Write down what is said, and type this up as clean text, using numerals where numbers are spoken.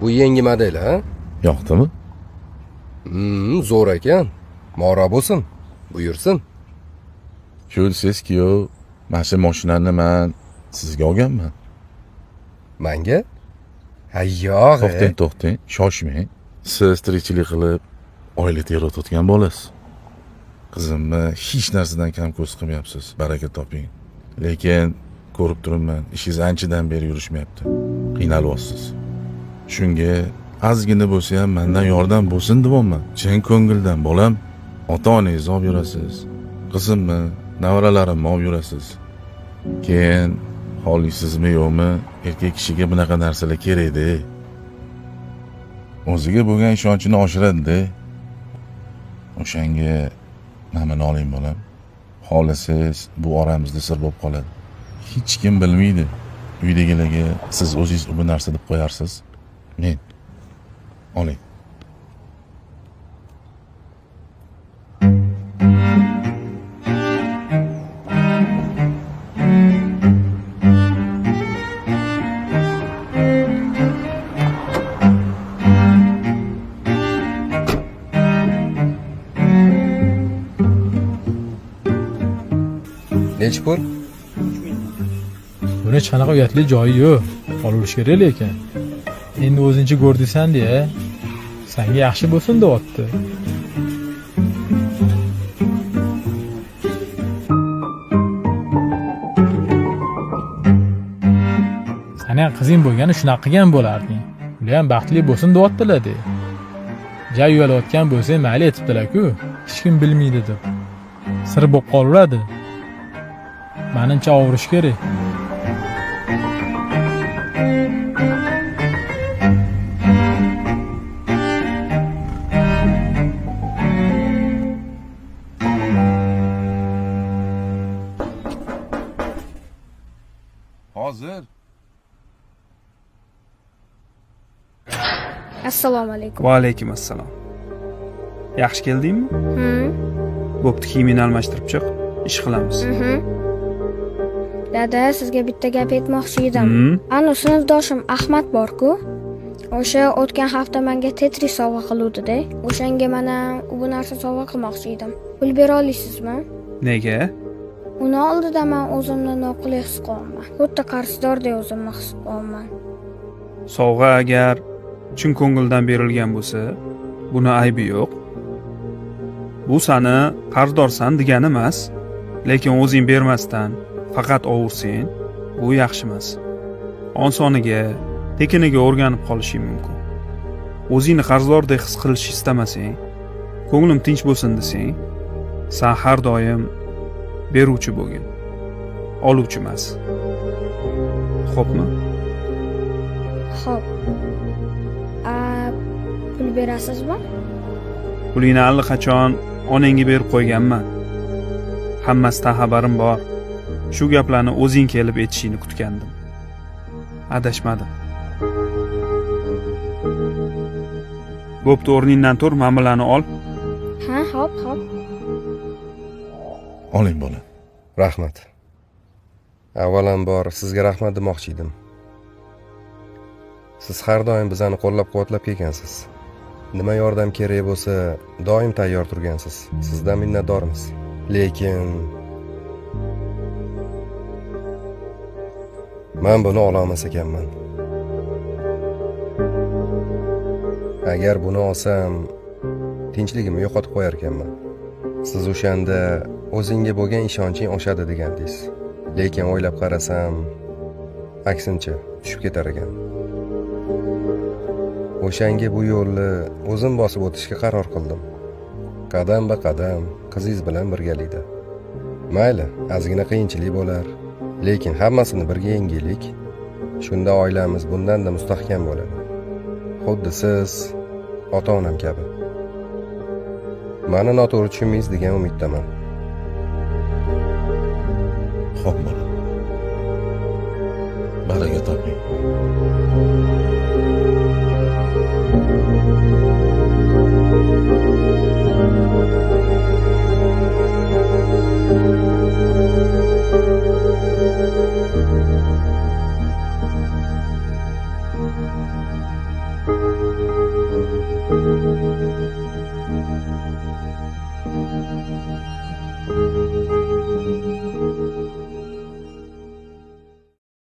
Bu yangi model ha? Yoqdimi? Zo'r ekan. Mora bo'lsin. Buyursin. Ko'rsiz-ku, mana shu mashinani men sizga olganman. Menga? Ha, yo'q. To'xtang, shoshmang. Siz tirikchilik qilib oila teratayotgan bo'lasiz. Qizimni hech narsadan kam ko'z qilmayapsiz. Baraka toping. Lekin ko'rib turibman, ishingiz anchadan beri yurishmayapti. Qiynalyapsiz. Shunga ozgina bo'lsa ham mendan yordam bo'lsin deyapman. Chin ko'ngildan bolam, ota-onangizni olib yurasiz. Qizimni, nevaralarimni olib yurasiz. Keyin xohlaysizmi yo'qmi, erkak kishiga bunaqa narsalar kerak-da. O'ziga bo'lgan ishonchini oshiradi-da. O'shanga namini oling bolam. Xohlasangiz bu oramizda sir bo'lib qoladi. Hech kim bilmaydi. Uydagilarga siz o'zingiz bu narsa deb qo'yarsiz. Men oling. Nechi pul? Buni chanaqa uyatli joyi yo'q. Olib kerak lekin. Endi o'zingchi ko'rdingsan-da. Senga yaxshi bo'lsin deyapti. Sana qizing bo'lgani shunaqa qilgan bo'larding. Ular ham baxtli bo'lsin deyaptilar-da. Joy yo'layotgan bo'lsa mayli etibdilar-ku. Hech kim bilmaydi deb. Sir bo'lib qolaveradi. Menimcha ovurish kerak. Hozir. Assalomu alaykum. Va alaykum assalom. Yaxshi keldingmi? Bo'pti, kiyimini almashtirib chiq. Ish qilamiz. Dada, sizga bitta gap aytmoqchi edim. Ana sinfdoshim Ahmad bor-ku. O'sha o'tgan hafta menga Tetris sovg'a qiluvdi-da. O'shanga mana bu narsa sovg'a qilmoqchi edim. Pul bera olasizmi? Nega? Uni oldida men o'zimni noqulay his qilaman. Xuddi qarzdordek o'zimni his qilaman. Sovg'a agar chin ko'ngildan berilgan bo'lsa, buni aybi yo'q. Bu seni qarzdorsan degani emas, lekin o'zing bermasdan faqat ovursang, bu yaxshi emas. Osoniga, tekiniga o'rganib qolishing mumkin. O'zingni qarzdordek his qilish istamasang, ko'nglim tinch bo'lsin desang, sen har doim beruvchi bo'lgin. Oluvchi emas. Xo'pmi? Xo'p. Pul berasizmi? Pulingni allaqachon onangga berib qo'yganman. Hammasidan xabarim bor. Shu gaplarni o'zing kelib aytishingni kutgandim. Adashmadim. Bo'pti, o'rningdan tur, ma'mulani ol. Ha, hop. Oling bolam. Rahmat. Avvalambor sizga rahmat demoqchi edim. Siz har doim bizani qo'llab-quvvatlab kelgansiz. Nima yordam kerak bo'lsa, doim tayyor turgansiz. Sizdan minnatdormiz. Lekin men buni ola olmas ekanman. Agar buni olsam, tinchligimni yo'qotib qo'yar ekanman. Siz o'shanda o'zingga bo'lgan ishonching oshadi degandingiz. Lekin o'ylab qarasam, aksincha tushib ketar ekan. O'shanga bu yo'lni o'zim bosib o'tishga qaror qildim. Qadam-ba-qadam qizingiz bilan birgalikda. Mayli, ozgina qiyinchilik bo'lar, lekin hammasini birga yengaylik. Shunda oilamiz bundan-da mustahkam bo'ladi. Xuddi siz ota-onam kabi. Meni noto'g'ri tushunmaysiz degan umiddaman. Xo'p bolam. Baraka toping.